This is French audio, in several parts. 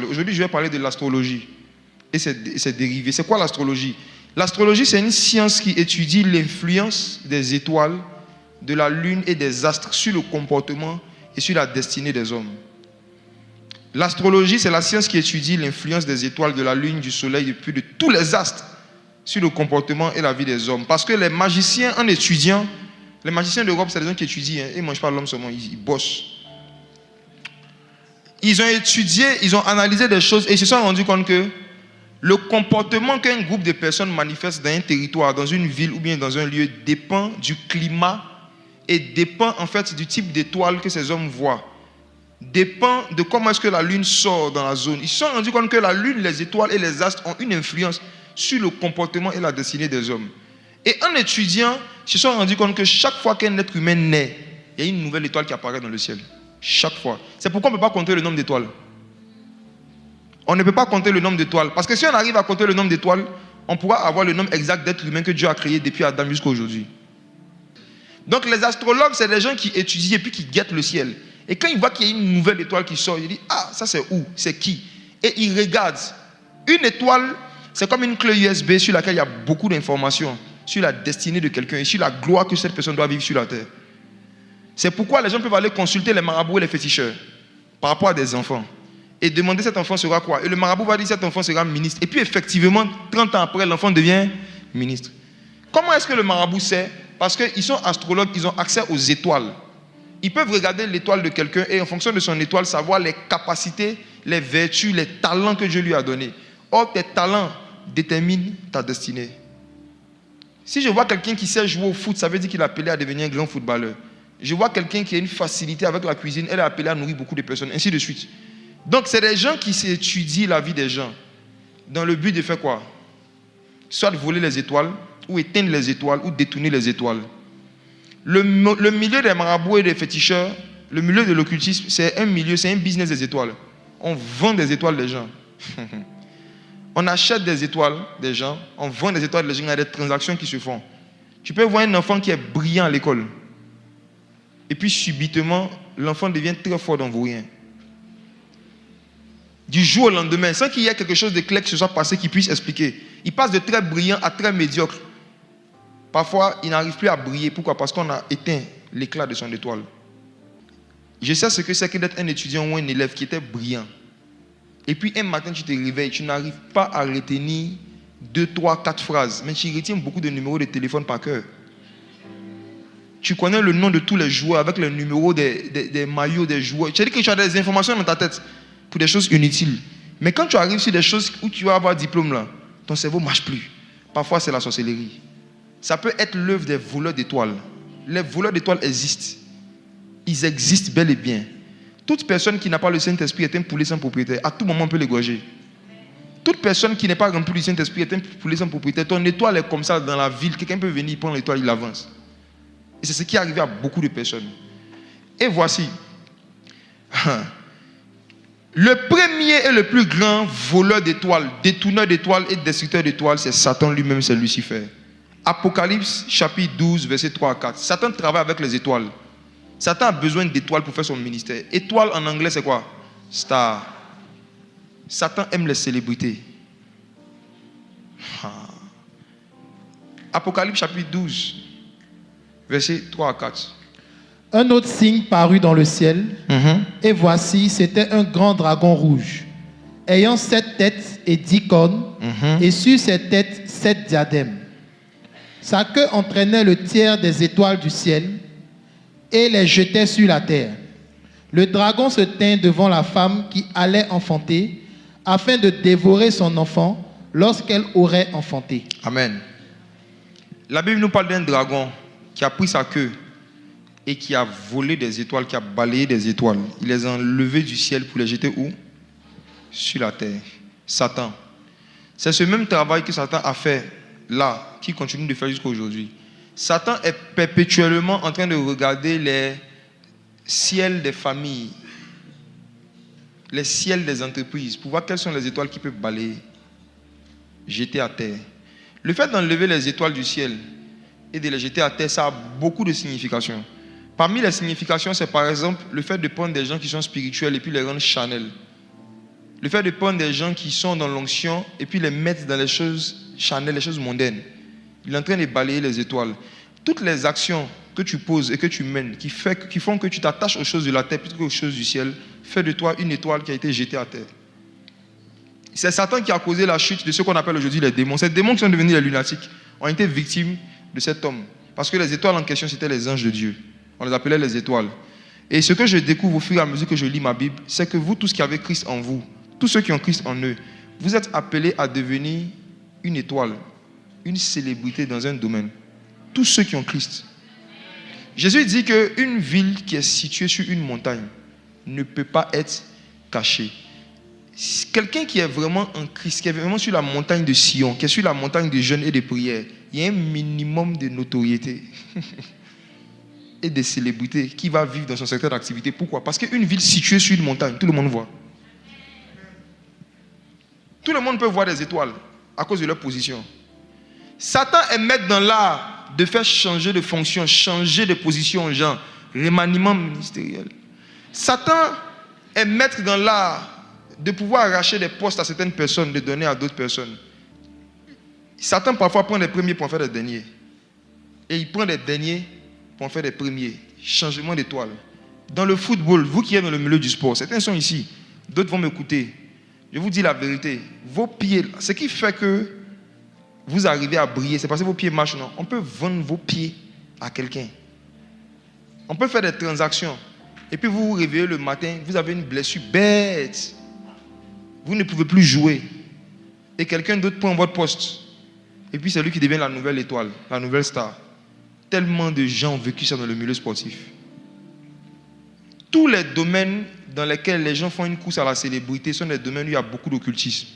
Aujourd'hui, je vais parler de l'astrologie et ses dérivés. C'est quoi l'astrologie? L'astrologie, c'est une science qui étudie l'influence des étoiles, de la lune et des astres sur le comportement et sur la destinée des hommes. L'astrologie, c'est la science qui étudie l'influence des étoiles, de la lune, du soleil et puis de tous les astres sur le comportement et la vie des hommes. Parce que les magiciens, en étudiant, les magiciens d'Europe, c'est des gens qui étudient, ils ne mangent pas l'homme seulement, ils bossent. Ils ont étudié, ils ont analysé des choses et ils se sont rendus compte que le comportement qu'un groupe de personnes manifeste dans un territoire, dans une ville ou bien dans un lieu dépend du climat et dépend en fait du type d'étoile que ces hommes voient. Dépend de comment est-ce que la lune sort dans la zone. Ils se sont rendus compte que la lune, les étoiles et les astres ont une influence sur le comportement et la destinée des hommes. Et en étudiant, ils se sont rendus compte que chaque fois qu'un être humain naît, il y a une nouvelle étoile qui apparaît dans le ciel. Chaque fois. C'est pourquoi on ne peut pas compter le nombre d'étoiles. On ne peut pas compter le nombre d'étoiles. Parce que si on arrive à compter le nombre d'étoiles, on pourra avoir le nombre exact d'êtres humains que Dieu a créé depuis Adam jusqu'à aujourd'hui. Donc les astrologues, c'est des gens qui étudient et puis qui guettent le ciel. Et quand ils voient qu'il y a une nouvelle étoile qui sort, ils disent « Ah, ça c'est où? C'est qui ?» Et ils regardent. Une étoile, c'est comme une clé USB sur laquelle il y a beaucoup d'informations sur la destinée de quelqu'un et sur la gloire que cette personne doit vivre sur la terre. C'est pourquoi les gens peuvent aller consulter les marabouts et les féticheurs par rapport à des enfants et demander cet enfant sera quoi. Et le marabout va dire cet enfant sera ministre. Et puis effectivement, 30 ans après, l'enfant devient ministre. Comment est-ce que le marabout sait? Parce qu'ils sont astrologues, ils ont accès aux étoiles. Ils peuvent regarder l'étoile de quelqu'un et en fonction de son étoile, savoir les capacités, les vertus, les talents que Dieu lui a donnés. Or, tes talents déterminent ta destinée. Si je vois quelqu'un qui sait jouer au foot, ça veut dire qu'il est appelé à devenir un grand footballeur. Je vois quelqu'un qui a une facilité avec la cuisine, elle est appelée à nourrir beaucoup de personnes, ainsi de suite. Donc, c'est des gens qui étudient la vie des gens dans le but de faire quoi? Soit de voler les étoiles, ou éteindre les étoiles, ou détourner les étoiles. Le milieu des marabouts et des féticheurs, le milieu de l'occultisme, c'est un milieu, c'est un business des étoiles. On vend des étoiles des gens. On achète des étoiles des gens, on vend des étoiles des gens, il y a des transactions qui se font. Tu peux voir un enfant qui est brillant à l'école. Et puis subitement, l'enfant devient très fort dans vos rien. Du jour au lendemain, sans qu'il y ait quelque chose de clair qui se soit passé, qui puisse expliquer. Il passe de très brillant à très médiocre. Parfois, il n'arrive plus à briller. Pourquoi? Parce qu'on a éteint l'éclat de son étoile. Je sais ce que c'est que d'être un étudiant ou un élève qui était brillant. Et puis un matin, tu te réveilles, tu n'arrives pas à retenir 2, 3, 4 phrases. Mais tu retiens beaucoup de numéros de téléphone par cœur. Tu connais le nom de tous les joueurs avec le numéro des maillots des joueurs. Tu as dit que tu as des informations dans ta tête pour des choses inutiles. Mais quand tu arrives sur des choses où tu vas avoir diplôme là, ton cerveau ne marche plus. Parfois, c'est la sorcellerie. Ça peut être l'œuvre des voleurs d'étoiles. Les voleurs d'étoiles existent. Ils existent bel et bien. Toute personne qui n'a pas le Saint-Esprit est un poulet sans propriétaire. À tout moment, on peut l'égorger. Toute personne qui n'est pas remplie du Saint-Esprit est un poulet sans propriétaire. Ton étoile est comme ça dans la ville. Quelqu'un peut venir, prendre l'étoile, il avance. Et c'est ce qui est arrivé à beaucoup de personnes. Et voici. Le premier et le plus grand voleur d'étoiles, détourneur d'étoiles et destructeur d'étoiles, c'est Satan lui-même, c'est Lucifer. Apocalypse chapitre 12, verset 3 à 4. Satan travaille avec les étoiles. Satan a besoin d'étoiles pour faire son ministère. Étoile en anglais, c'est quoi? Star. Satan aime les célébrités. Apocalypse chapitre 12, verset 3 à 4. Un autre signe parut dans le ciel, et voici, c'était un grand dragon rouge, ayant 7 têtes et 10 cornes, et sur ses têtes 7 diadèmes. Sa queue entraînait le tiers des étoiles du ciel, et les jetait sur la terre. Le dragon se tint devant la femme qui allait enfanter, afin de dévorer son enfant lorsqu'elle aurait enfanté. Amen. La Bible nous parle d'un dragon qui a pris sa queue et qui a volé des étoiles, qui a balayé des étoiles. Il les a enlevées du ciel pour les jeter où? Sur la terre. Satan. C'est ce même travail que Satan a fait là, qui continue de faire jusqu'à aujourd'hui. Satan est perpétuellement en train de regarder les ciels des familles, les ciels des entreprises, pour voir quelles sont les étoiles qui peuvent balayer, jeter à terre. Le fait d'enlever les étoiles du ciel et de les jeter à terre, ça a beaucoup de significations. Parmi les significations, c'est par exemple le fait de prendre des gens qui sont spirituels et puis les rendre charnels. Le fait de prendre des gens qui sont dans l'onction et puis les mettre dans les choses charnelles, les choses mondaines. Il est en train de balayer les étoiles. Toutes les actions que tu poses et que tu mènes, qui font que tu t'attaches aux choses de la terre plutôt qu'aux choses du ciel, fait de toi une étoile qui a été jetée à terre. C'est Satan qui a causé la chute de ce qu'on appelle aujourd'hui les démons. Ces démons qui sont devenus les lunatiques ont été victimes de cet homme. Parce que les étoiles en question, c'était les anges de Dieu. On les appelait les étoiles. Et ce que je découvre au fur et à mesure que je lis ma Bible, c'est que vous, tous qui avez Christ en vous, tous ceux qui ont Christ en eux, vous êtes appelés à devenir une étoile, une célébrité dans un domaine. Tous ceux qui ont Christ. Jésus dit qu'une ville qui est située sur une montagne ne peut pas être cachée. Quelqu'un qui est vraiment en Christ, qui est vraiment sur la montagne de Sion, qui est sur la montagne de jeûne et de prière, il y a un minimum de notoriété et de célébrité qui va vivre dans son secteur d'activité. Pourquoi? Parce qu'une ville située sur une montagne, tout le monde voit. Tout le monde peut voir des étoiles à cause de leur position. Satan est maître dans l'art de faire changer de fonction, changer de position aux gens, remaniement ministériel. Satan est maître dans l'art de pouvoir arracher des postes à certaines personnes, de donner à d'autres personnes. Satan parfois prend les premiers pour en faire des derniers. Et il prend les derniers pour en faire des premiers. Changement d'étoile. Dans le football, vous qui êtes dans le milieu du sport, certains sont ici, d'autres vont m'écouter. Je vous dis la vérité. Vos pieds, ce qui fait que vous arrivez à briller, c'est parce que vos pieds marchent, non? On peut vendre vos pieds à quelqu'un. On peut faire des transactions. Et puis vous vous réveillez le matin, vous avez une blessure bête. Vous ne pouvez plus jouer. Et quelqu'un d'autre prend votre poste. Et puis c'est lui qui devient la nouvelle étoile, la nouvelle star. Tellement de gens ont vécu ça dans le milieu sportif. Tous les domaines dans lesquels les gens font une course à la célébrité sont des domaines où il y a beaucoup d'occultisme.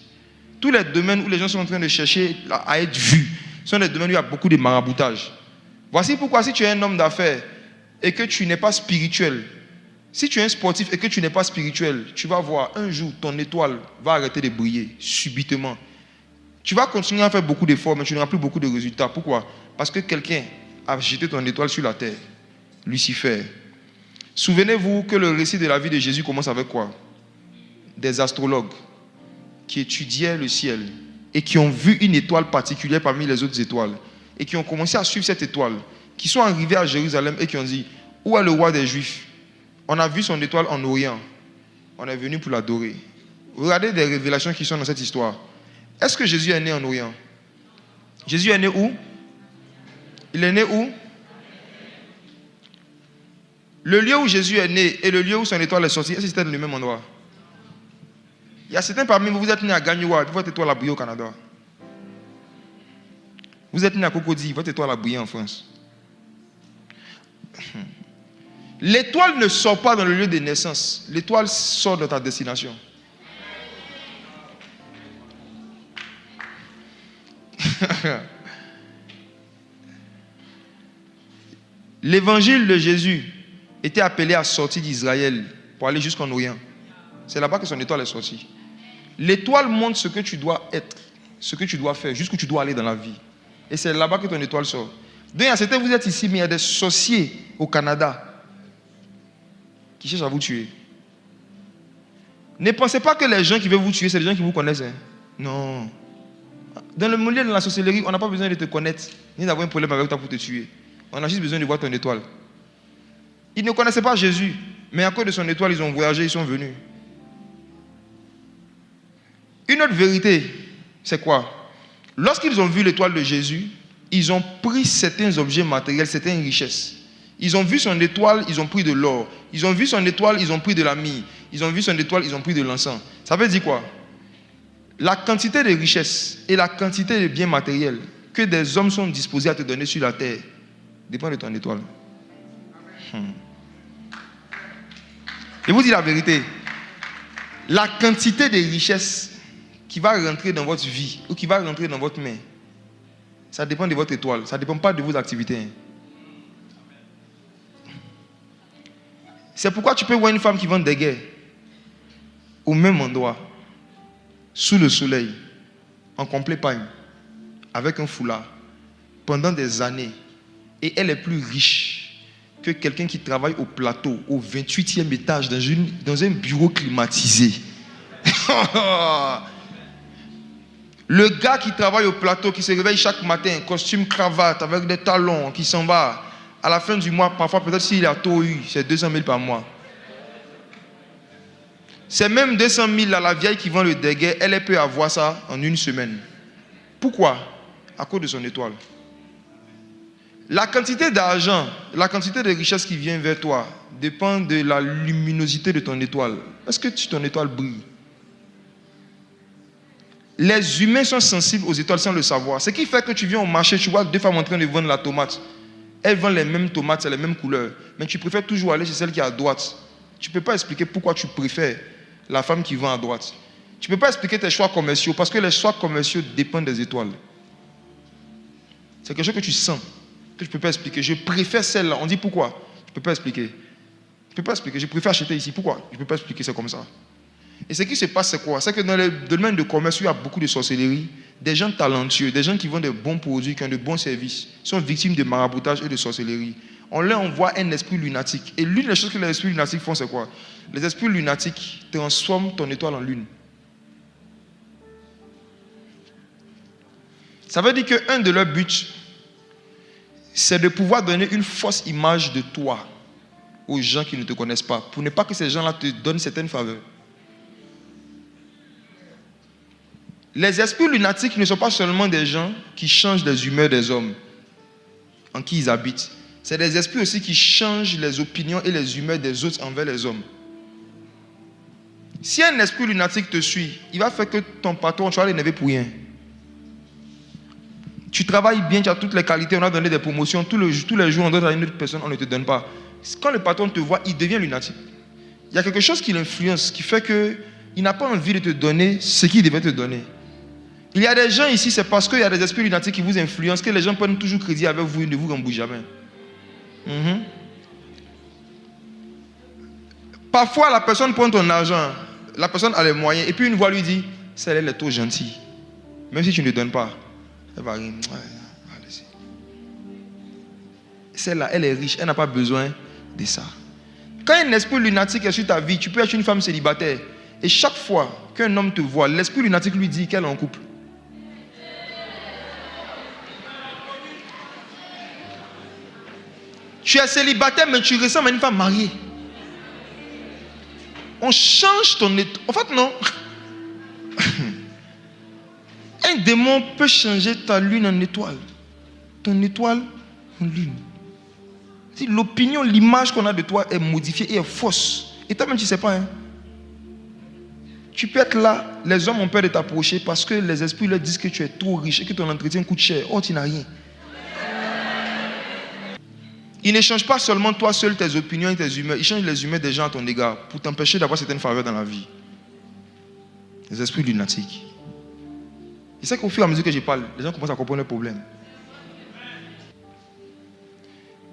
Tous les domaines où les gens sont en train de chercher à être vus sont des domaines où il y a beaucoup de maraboutage. Voici pourquoi si tu es un homme d'affaires et que tu n'es pas spirituel, si tu es un sportif et que tu n'es pas spirituel, tu vas voir un jour ton étoile va arrêter de briller subitement. Tu vas continuer à faire beaucoup d'efforts, mais tu n'auras plus beaucoup de résultats. Pourquoi? Parce que quelqu'un a jeté ton étoile sur la terre. Lucifer. Souvenez-vous que le récit de la vie de Jésus commence avec quoi? Des astrologues qui étudiaient le ciel et qui ont vu une étoile particulière parmi les autres étoiles et qui ont commencé à suivre cette étoile, qui sont arrivés à Jérusalem et qui ont dit: où est le roi des Juifs? On a vu son étoile en Orient. On est venu pour l'adorer. Regardez des révélations qui sont dans cette histoire. Est-ce que Jésus est né en Orient? Jésus est né où? Il est né où? Le lieu où Jésus est né et le lieu où son étoile est sortie, est-ce que c'était dans le même endroit? Il y a certains parmi vous, vous êtes né à Gagnoua, votre étoile a brillé au Canada. Vous êtes né à Cocody, votre étoile a brillé en France. L'étoile ne sort pas dans le lieu de naissance. L'étoile sort de ta destination. L'évangile de Jésus était appelé à sortir d'Israël pour aller jusqu'en Orient. C'est là-bas que son étoile est sortie. L'étoile montre ce que tu dois être, ce que tu dois faire, jusqu'où tu dois aller dans la vie. Et c'est là-bas que ton étoile sort. Donc, certains, vous êtes ici, mais il y a des sorciers au Canada qui cherchent à vous tuer. Ne pensez pas que les gens qui veulent vous tuer, c'est les gens qui vous connaissent. Hein. Non. Dans le milieu de la sorcellerie, on n'a pas besoin de te connaître, ni d'avoir un problème avec toi pour te tuer. On a juste besoin de voir ton étoile. Ils ne connaissaient pas Jésus, mais à cause de son étoile, ils ont voyagé, ils sont venus. Une autre vérité, c'est quoi? Lorsqu'ils ont vu l'étoile de Jésus, ils ont pris certains objets matériels, certaines richesses. Ils ont vu son étoile, ils ont pris de l'or. Ils ont vu son étoile, ils ont pris de la myrrhe. Ils ont vu son étoile, ils ont pris de l'encens. Ça veut dire quoi? La quantité de richesses et la quantité de biens matériels que des hommes sont disposés à te donner sur la terre dépend de ton étoile. Je vous dis la vérité. La quantité de richesses qui va rentrer dans votre vie ou qui va rentrer dans votre main, ça dépend de votre étoile. Ça ne dépend pas de vos activités. C'est pourquoi tu peux voir une femme qui vend des guerres au même endroit, sous le soleil, en complet pagne, avec un foulard, pendant des années. Et elle est plus riche que quelqu'un qui travaille au plateau, au 28e étage, dans un bureau climatisé. Le gars qui travaille au plateau, qui se réveille chaque matin, costume, cravate, avec des talons, qui s'en va, à la fin du mois, parfois peut-être s'il a tôt eu, c'est 200 000 par mois. C'est même 200 000 à la vieille qui vend le déguet, elle peut avoir ça en une semaine. Pourquoi? À cause de son étoile. La quantité d'argent, la quantité de richesse qui vient vers toi dépend de la luminosité de ton étoile. Est-ce que ton étoile brille? Les humains sont sensibles aux étoiles sans le savoir. Ce qui fait que tu viens au marché, tu vois deux femmes en train de vendre la tomate. Elles vendent les mêmes tomates, c'est les mêmes couleurs. Mais tu préfères toujours aller chez celle qui est à droite. Tu ne peux pas expliquer pourquoi tu préfères la femme qui vend à droite. Tu ne peux pas expliquer tes choix commerciaux parce que les choix commerciaux dépendent des étoiles. C'est quelque chose que tu sens, que tu ne peux pas expliquer. Je préfère celle-là. On dit pourquoi? Tu ne peux pas expliquer. Tu ne peux pas expliquer. Je préfère acheter ici. Pourquoi? Je ne peux pas expliquer, c'est comme ça. Et ce qui se passe, c'est quoi? C'est que dans le domaine de commerce, où il y a beaucoup de sorcellerie, des gens talentueux, des gens qui vendent de bons produits, qui ont de bons services, sont victimes de maraboutage et de sorcellerie. On leur envoie un esprit lunatique. Et l'une des choses que les esprits lunatiques font, c'est quoi? Les esprits lunatiques transforment ton étoile en lune. Ça veut dire qu'un de leurs buts, c'est de pouvoir donner une fausse image de toi aux gens qui ne te connaissent pas, pour ne pas que ces gens-là te donnent certaines faveurs. Les esprits lunatiques ne sont pas seulement des gens qui changent les humeurs des hommes en qui ils habitent. C'est des esprits aussi qui changent les opinions et les humeurs des autres envers les hommes. Si un esprit lunatique te suit, il va faire que ton patron, tu vas l'énerver pour rien. Tu travailles bien, tu as toutes les qualités, on a donné des promotions, tous les jours on donne à une autre personne, on ne te donne pas. Quand le patron te voit, il devient lunatique. Il y a quelque chose qui l'influence, qui fait qu'il n'a pas envie de te donner ce qu'il devait te donner. Il y a des gens ici, c'est parce qu'il y a des esprits lunatiques qui vous influencent que les gens prennent toujours crédit avec vous et ne vous remboursent jamais. Parfois, la personne prend ton argent, la personne a les moyens, et puis une voix lui dit, celle-là, elle est trop gentille. Même si tu ne lui donnes pas, elle va rire. Celle-là, elle est riche, elle n'a pas besoin de ça. Quand un esprit lunatique est sur ta vie, tu peux être une femme célibataire, et chaque fois qu'un homme te voit, l'esprit lunatique lui dit qu'elle est en couple. Tu es célibataire, mais tu ressembles à une femme mariée. On change ton étoile. En fait, non. Un démon peut changer ta lune en étoile. Ton étoile en lune. Si l'opinion, l'image qu'on a de toi est modifiée et est fausse, et toi-même tu ne sais pas, hein? Tu peux être là, les hommes ont peur de t'approcher parce que les esprits leur disent que tu es trop riche et que ton entretien coûte cher. Oh, tu n'as rien. Ils ne changent pas seulement toi seul tes opinions et tes humeurs, ils changent les humeurs des gens à ton égard pour t'empêcher d'avoir certaines faveurs dans la vie. Les esprits lunatiques. Et c'est qu'au fur et à mesure que je parle, les gens commencent à comprendre le problème.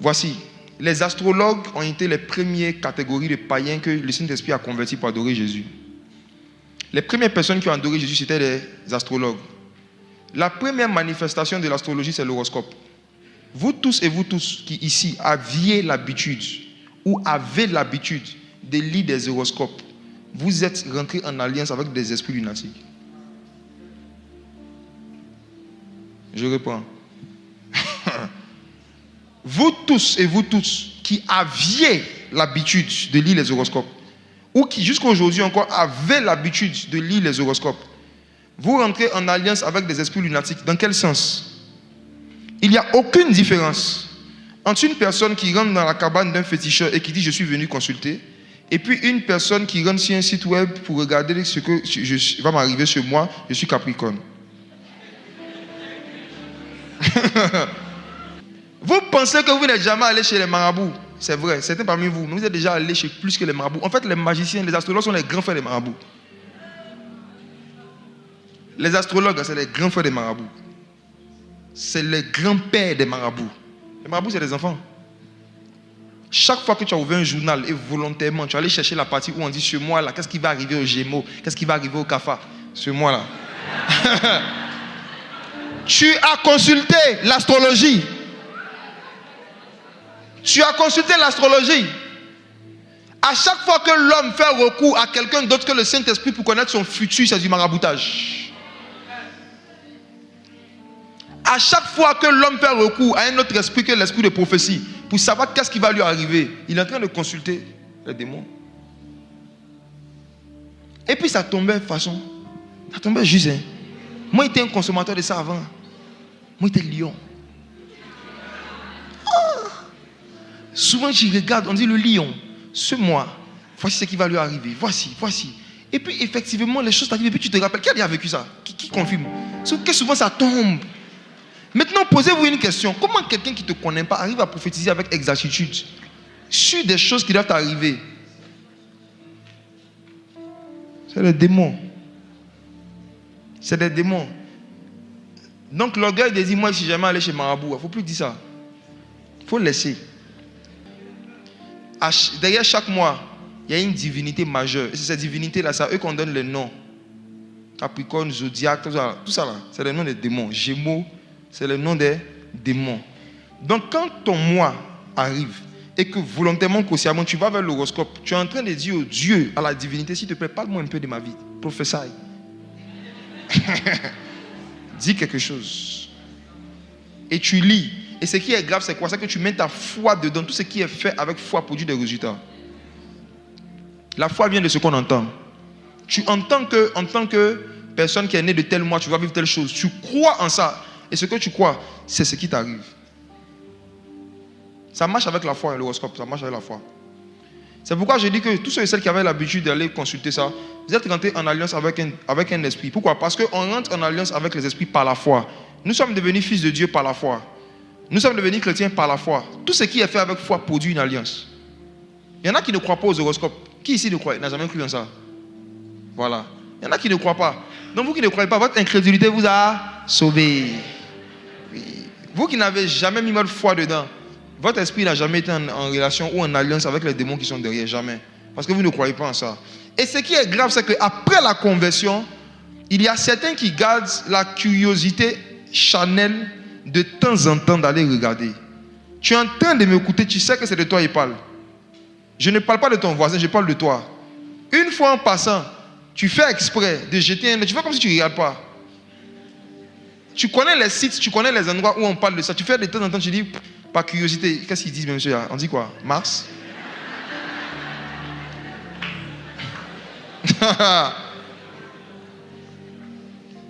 Voici, les astrologues ont été les premières catégories de païens que le Saint-Esprit a convertis pour adorer Jésus. Les premières personnes qui ont adoré Jésus, c'était les astrologues. La première manifestation de l'astrologie, c'est l'horoscope. Vous tous et vous tous qui ici aviez l'habitude ou avez l'habitude de lire des horoscopes, vous êtes rentrés en alliance avec des esprits lunatiques. Je reprends. Vous tous et vous tous qui aviez l'habitude de lire les horoscopes, ou qui jusqu'à aujourd'hui encore avaient l'habitude de lire les horoscopes, vous rentrez en alliance avec des esprits lunatiques. Dans quel sens? Il n'y a aucune différence entre une personne qui rentre dans la cabane d'un féticheur et qui dit « je suis venu consulter » et puis une personne qui rentre sur un site web pour regarder ce que va m'arriver sur moi, je suis Capricorne. Vous pensez que vous n'êtes jamais allé chez les marabouts? C'est vrai, certains parmi vous, mais vous êtes déjà allé chez plus que les marabouts. En fait, les magiciens, les astrologues sont les grands frères des marabouts. Les astrologues, c'est les grands frères des marabouts. C'est les grands-pères des marabouts. Les marabouts, c'est des enfants. Chaque fois que tu as ouvert un journal et volontairement, tu es allé chercher la partie où on dit ce mois-là, qu'est-ce qui va arriver aux Gémeaux, qu'est-ce qui va arriver au Kafa, ce mois-là. Tu as consulté l'astrologie. Tu as consulté l'astrologie. À chaque fois que l'homme fait recours à quelqu'un d'autre que le Saint-Esprit pour connaître son futur, c'est du maraboutage. À chaque fois que l'homme fait recours à un autre esprit que l'esprit de prophétie, pour savoir qu'est-ce qui va lui arriver, il est en train de consulter les démons. Et puis ça tombait de façon. Ça tombait juste. Hein. Moi, j'étais un consommateur de ça avant. Moi, j'étais lion. Oh. Souvent, j'y regarde, on dit le lion. Ce mois, voici ce qui va lui arriver. Voici. Et puis, effectivement, les choses t'arrivent. Et puis, tu te rappelles. Qui a vécu ça? Qui confirme? Sauf que souvent, ça tombe. Maintenant, posez-vous une question. Comment quelqu'un qui ne te connaît pas arrive à prophétiser avec exactitude sur des choses qui doivent arriver? C'est les démons. C'est des démons. Donc, l'orgueil de dire, moi, je ne suis jamais allé chez Marabout. Il ne faut plus dire ça. Il faut laisser. Derrière chaque mois, il y a une divinité majeure. Et c'est cette divinité-là, c'est à eux qu'on donne les noms. Capricorne, Zodiac, tout ça là. C'est les noms des démons. Gémeaux, c'est le nom des démons. Donc, quand ton mois arrive et que volontairement, consciemment, tu vas vers l'horoscope, tu es en train de dire au Dieu, à la divinité, s'il te plaît, parle-moi un peu de ma vie. Prophétie. Dis quelque chose. Et tu lis. Et ce qui est grave, c'est quoi? C'est que tu mets ta foi dedans. Tout ce qui est fait avec foi produit des résultats. La foi vient de ce qu'on entend. Tu entends que, en tant que personne qui est née de tel mois, tu vas vivre telle chose. Tu crois en ça. Et ce que tu crois, c'est ce qui t'arrive. Ça marche avec la foi, l'horoscope, ça marche avec la foi. C'est pourquoi je dis que tous ceux et celles qui avaient l'habitude d'aller consulter ça, vous êtes rentrés en alliance avec un esprit. Pourquoi? Parce qu'on rentre en alliance avec les esprits par la foi. Nous sommes devenus fils de Dieu par la foi. Nous sommes devenus chrétiens par la foi. Tout ce qui est fait avec foi produit une alliance. Il y en a qui ne croient pas aux horoscopes. Qui ici ne croit? Il n'a jamais cru en ça. Voilà. Il y en a qui ne croient pas. Donc vous qui ne croyez pas, votre incrédulité vous a sauvé. Oui. Vous qui n'avez jamais mis votre foi dedans, votre esprit n'a jamais été en relation ou en alliance avec les démons qui sont derrière. Jamais. Parce que vous ne croyez pas en ça. Et ce qui est grave, c'est qu'après la conversion, il y a certains qui gardent la curiosité charnelle de temps en temps d'aller regarder. Tu es en train de m'écouter, tu sais que c'est de toi qu'il parle. Je ne parle pas de ton voisin, je parle de toi. Une fois en passant, tu fais exprès de jeter un... Tu fais comme si tu ne regardes pas. Tu connais les sites, tu connais les endroits où on parle de ça. Tu fais de temps en temps, tu dis, par curiosité, qu'est-ce qu'ils disent, monsieur? On dit quoi? Mars?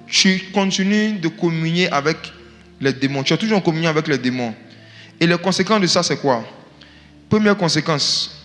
Tu continues de communier avec les démons. Tu es toujours en communion avec les démons. Et les conséquences de ça, c'est quoi? Première conséquence,